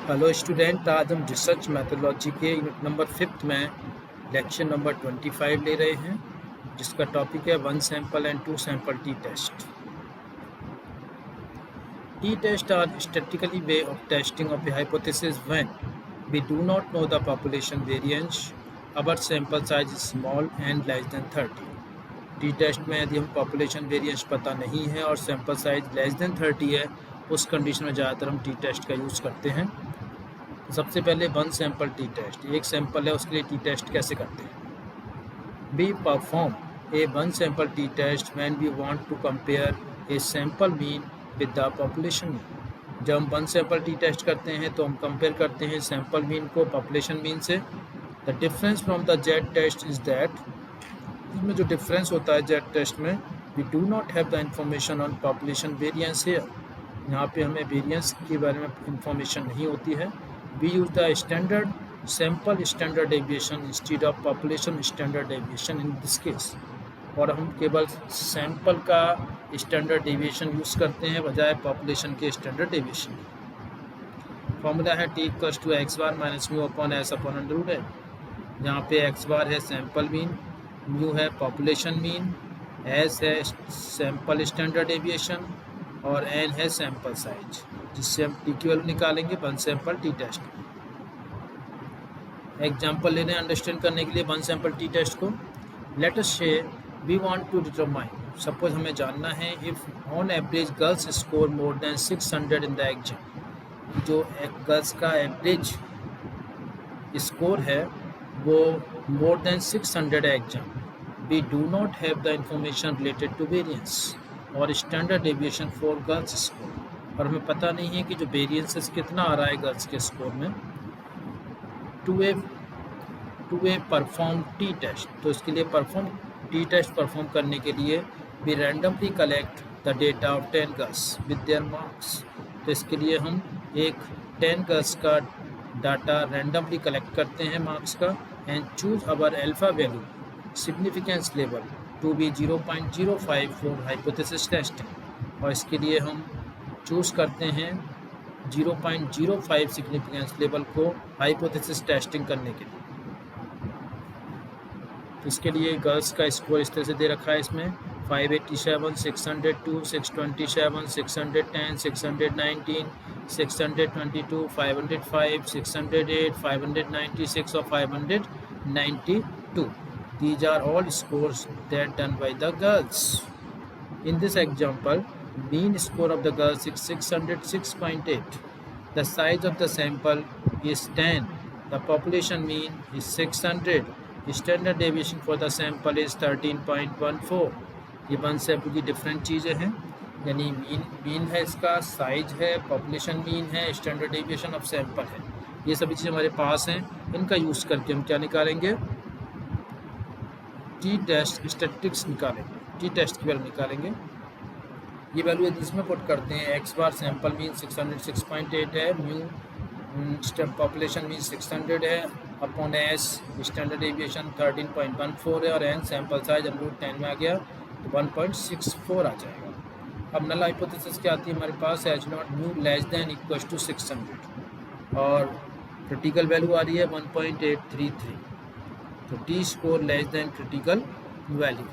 Hello student, आज हम research mythology के यूनिट नंबर 5 में लेक्चर नंबर 25 ले रहे हैं, जिसका टॉपिक है 1 sample and 2 sample T test. T test are statistically way of testing of a hypothesis when we do not know the population variance, our sample size is small and less than 30। T test में यदि हम population variance पता नहीं है और sample size less than 30 है, उस condition में ज़्यादातर हम टी टेस्ट का यूज़ करते हैं। सबसे पहले 1 सैंपल टी टेस्ट, एक सैंपल है उसके लिए टी टेस्ट कैसे करते हैं। We perform a 1 sample T test when we want to compare a sample mean with the population mean. जब हम 1 सैंपल टी टेस्ट करते हैं तो हम कंपेयर करते हैं सैंपल मीन को पॉपुलेशन मीन से। The difference from the Z test is that, इसमें जो डिफरेंस होता है जेड टेस्ट में, we do not have the information on population variance here. यहाँ पे हमें वेरिएंस के बारे में इंफॉर्मेशन नहीं होती है। We use the standard sample standard deviation instead of population standard deviation in this case, और हम केवल सैंपल का स्टैंडर्ड डेविएशन यूज़ करते हैं बजाय पॉपुलेशन के स्टैंडर्ड डेविएशन। फॉर्मूला है T equals to X bar minus mu upon S upon under root है, जहाँ पे एक्स बार है सैंपल मीन, म्यू है पॉपुलेशन मीन, एस है सैंपल स्टैंडर्ड डेविएशन और एन है सैंपल साइज, जिससे हम टी की वैल्यू निकालेंगे 1 सैंपल टी टेस्ट। एग्जाम्पल लेने अंडरस्टैंड करने के लिए 1 सैंपल टी टेस्ट को। Let us say we want to determine, suppose हमें जानना है if on average girls score more than 600 in the exam. जो गर्ल्स का एवरेज स्कोर है वो more than 600 exam. We do not have the information related to variance और standard deviation for girls score, और हमें पता नहीं है कि जो वेरिएंसेस कितना आ रहा है गर्ल्स के स्कोर में। To a perform T test, तो इसके लिए टी टेस्ट परफॉर्म करने के लिए we randomly collect the data of 10 girls with their marks. तो इसके लिए हम एक 10 गर्ल्स का डाटा रैंडमली कलेक्ट करते हैं मार्क्स का, and choose our alpha value significance level to be 0.05 for hypothesis testing, और इसके लिए हम चूज़ करते हैं 0.05 सिग्निफिकेंस लेवल को हाइपोथेसिस टेस्टिंग करने के लिए। तो इसके लिए गर्ल्स का स्कोर इस तरह से दे रखा है इसमें 587, 602, 627, 610, 619, 622, 505, 608, 596 और 592। These are all scores that done by the girls. In this example, mean score of the girls is 606.8. The size of the sample is 10. The population mean is 600. Standard deviation for the sample is 13.14. ये 1 sample की different चीज़ें हैं, यानी mean है, इसका size है, population mean है, standard deviation of sample है। ये सभी चीज़ें हमारे पास हैं, इनका यूज़ करके हम क्या निकालेंगे, टी टेस्ट स्टैटिस्टिक्स निकालेंगे, टी टेस्ट की वैल्यू निकालेंगे। ये वैल्यू यदि इसमें पुट करते हैं, एक्स बार सैंपल मीन 606.8 है, म्यू पॉपुलेशन मीन 600 है, अपॉन एस स्टैंडर्ड डेविएशन 13.14 है, और एन सैंपल साइज रूट 10 में आ गया तो 1.64 आ जाएगा। अब नल हाइपोथेसिस क्या आती है हमारे पास, H naught mu less than equal to 600, और क्रिटिकल वैल्यू आ रही है 1.833। तो t score less than critical value,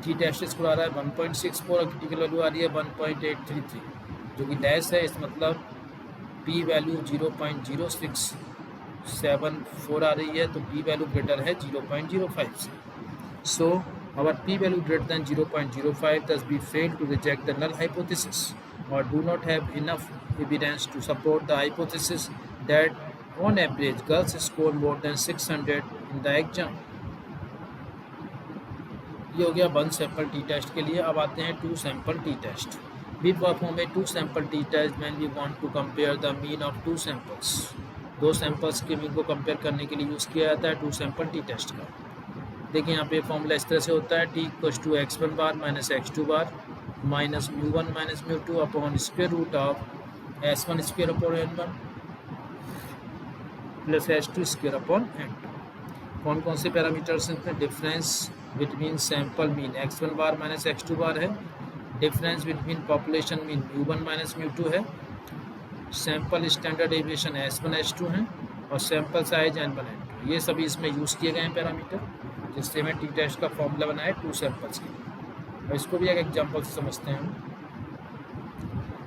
t test score आ रहा है 1.64 और क्रिटिकल वैल्यू आ रही है 1.833, जो कि लेस है, इस मतलब पी वैल्यू 0.0674 आ रही है, तो पी वैल्यू ग्रेटर है 0.05 से। सो our p value greater than 0.05, thus we fail to reject the null hypothesis or do not have enough evidence to support the hypothesis that on average girls score more than 600 in the exam. ये हो गया 1 sample T test के लिए। अब आते हैं 2 sample T test. We perform a 2 sample T test when we want to compare the mean of 2 samples. 2 samples के mean को कंपेयर करने के लिए यूज़ किया जाता है 2 सैंपल टी टेस्ट का। देखिए यहाँ पे फॉर्मूला इस तरह से होता है, T equals to x1 bar minus x2 bar minus mu one minus mu two upon square root of s1 square upon n1 plus s2 square upon n2। कौन कौन से पैरामीटर्स हैं, difference between sample mean x1 bar minus x2 bar है, difference between population mean mu one minus mu two है, sample standard deviation S1 S2 हैं और sample size N1 N2, ये सभी इसमें यूज़ किए गए हैं पैरामीटर, जिससे हमें टी टेस्ट का फॉर्मूला बनाया 2 सैम्पल्स के लिए। और इसको भी एक एग्जाम्पल से समझते हैं हम।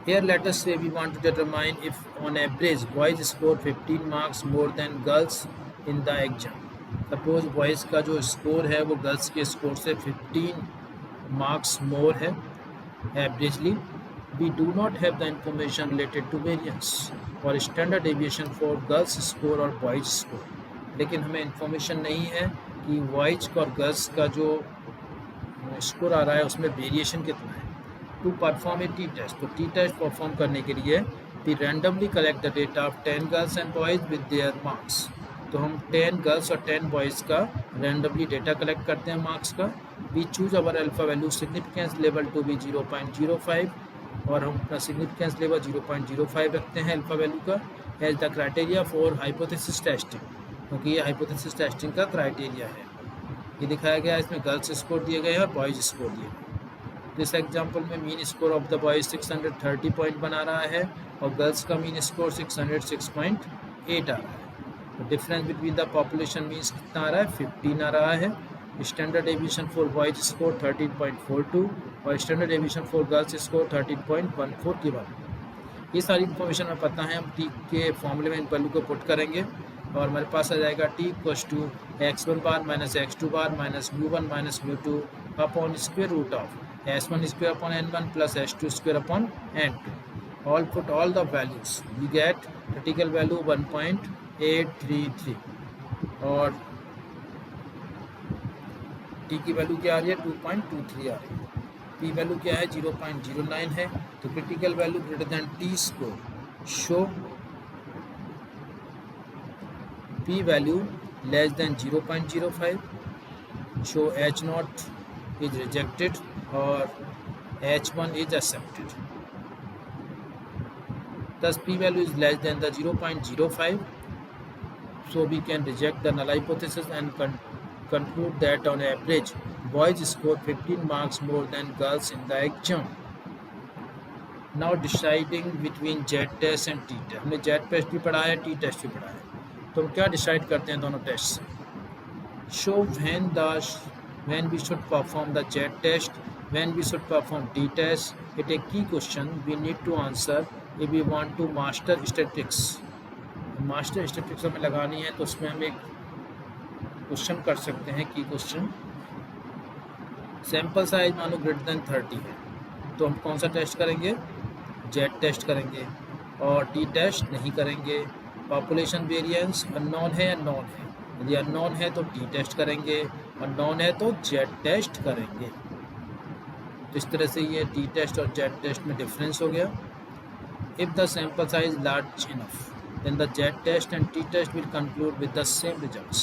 Here let us say we want to determine if on average boys score 15 marks more than girls in the exam. Suppose boys का जो स्कोर है वो गर्ल्स के स्कोर से 15 marks more है averagely. We do not have the information related to variance or standard deviation for girls score और boys score. लेकिन हमें इंफॉर्मेशन नहीं है कि बॉयज और गर्ल्स का जो स्कोर आ रहा है उसमें वेरिएशन कितना है। To perform a T test, तो टी टेस्ट परफॉर्म करने के लिए we randomly collect the data of 10 girls and boys with their marks. तो हम 10 गर्ल्स और 10 बॉयज़ का रैंडमली डेटा कलेक्ट करते हैं मार्क्स का। We choose our alpha value significance level to be 0.05 और हम अपना सिग्निफिकेंस लेवल 0.05 रखते हैं अल्फा वैल्यू का as the criteria for hypothesis testing, क्योंकि ये हाइपोथेसिस टेस्टिंग का क्राइटेरिया है। ये दिखाया गया है, इसमें गर्ल्स स्कोर दिए गए हैं और बॉयज़ स्कोर दिए गए। इस एग्जाम्पल में mean score of the boys 630 point बना रहा है और गर्ल्स का मीन स्कोर 606.8 आ रहा है। तो difference between the population means कितना आ रहा है, 15 आ रहा है। Standard deviation for boys score 13.42 और standard deviation for girls score 13.14 की बात। ये सारी इन्फॉर्मेशन हमें पता है, हम टी के फॉर्मूले में इन वैल्यू को पुट करेंगे और हमारे पास आ जाएगा t equals to x1 bar minus x2 bar minus μ1 minus μ2 upon square root of S1 square upon N1 plus S2 square upon N2. All put all the values. We get critical value 1.833 और T की value क्या आ रही है, 2.23 आ रही है। P value क्या है, 0.09 है। तो critical value greater than T score show P value less than 0.05 show H0 is rejected or H1 is accepted. Thus P value is less than the 0.05, so we can reject the null hypothesis and conclude that on average boys score 15 marks more than girls in the exam. Now deciding between Z test and T test, हमने Z test भी पढ़ा है, T test भी पढ़ा है, तो हम क्या डिसाइड करते हैं दोनों टेस्ट से। Show when we should perform the Z test, when we should perform T test. It a key question we need to answer if we want to master statistics. Master statistics हमें लगानी है तो उसमें हम एक question कर सकते हैं, की क्वेश्चन। सैम्पल साइज मानो ग्रेटर देन 30 है, तो हम कौन सा टेस्ट करेंगे, Z टेस्ट करेंगे और T टेस्ट नहीं करेंगे। पॉपुलेशन वेरिएंस अननोन है, अननोन है, यदि अननोन है तो T टेस्ट करेंगे और नॉन है तो Z टेस्ट करेंगे। तो इस तरह से ये T टेस्ट और Z टेस्ट में डिफरेंस हो गया। If the sample size large enough then the Z test and T test will conclude with the same results.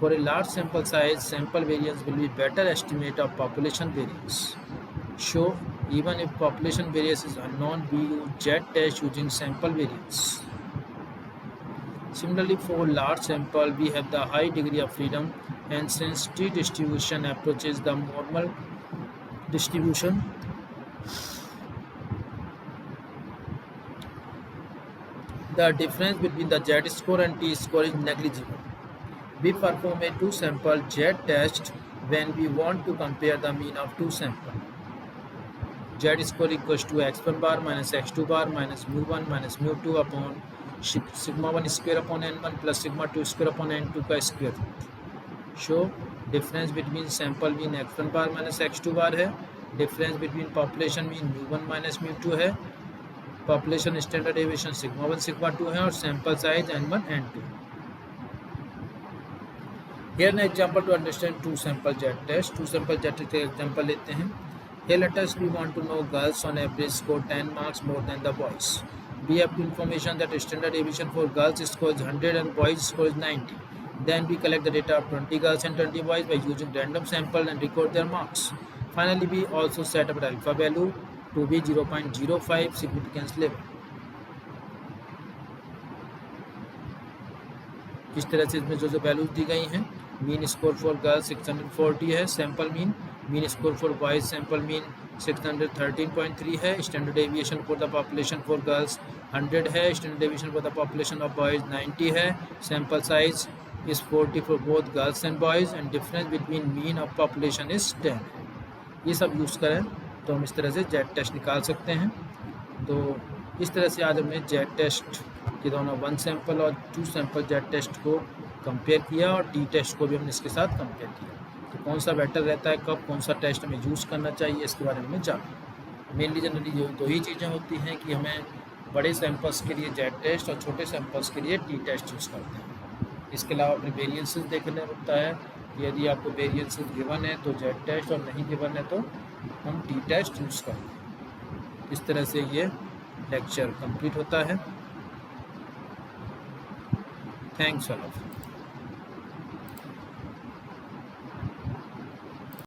For a large sample size, sample variance will be better estimate of population variance. So even if population variance is unknown, we use Z test using sample variance. Similarly, for large sample, we have the high degree of freedom, and since T distribution approaches the normal distribution, the difference between the Z score and T score is negligible. We perform a two-sample Z test when we want to compare the mean of two samples. Z score equals to x1 bar minus x2 bar minus mu1 minus mu2 upon sigma 1 square upon n1 plus sigma 2 square upon n2 का square root. So difference between sample mean x1 bar minus x2 bar है, difference between population mean mu1 minus mu2 है, population standard deviation sigma 1 sigma 2 है और sample size n1 n2. Here an example to understand two sample Z test. Two sample Z test का example लेते हैं. Here let us we want to know girls on average score 10 marks more than the boys. We have information that standard deviation for girls score is 100 and boys score is 90. Then we collect the data of 20 girls and 20 boys by using random sample and record their marks. Finally, we also set up the alpha value to be 0.05 significance level. इस तरह से इसमें जो values दी गई हैं, mean score for girls 640 है sample mean score for boys sample mean 613.3 है। Standard deviation for the population for girls 100 है। Standard deviation for the population of boys 90 है। Sample size is 40 for both girls and boys and difference between mean of population is 10। ये सब use करें तो हम इस तरह से जेड टेस्ट निकाल सकते हैं। तो इस तरह से आज हमने जेड टेस्ट के दोनों 1 सैम्पल और 2 सैम्पल जेड टेस्ट को कंपेयर किया और टी टेस्ट को भी हमने इसके साथ कंपेयर किया। तो कौन सा बेटर रहता है, कब कौन सा टेस्ट हमें यूज़ करना चाहिए, इसके बारे में जाना। मेनली जनरली दो ही चीज़ें होती हैं कि हमें बड़े सैम्पल्स के लिए जेड टेस्ट और छोटे सैम्पल्स के लिए टी टेस्ट यूज़ करते हैं। इसके अलावा अपने वेरिएंसेस देखना होता है। यदि आपको वेरिएंसेस गिवन है तो जेड टेस्ट और नहीं गिवन है तो हम टी टेस्ट यूज़ करते हैं। इस तरह से ये लेक्चर कंप्लीट होता है। Thanks all of.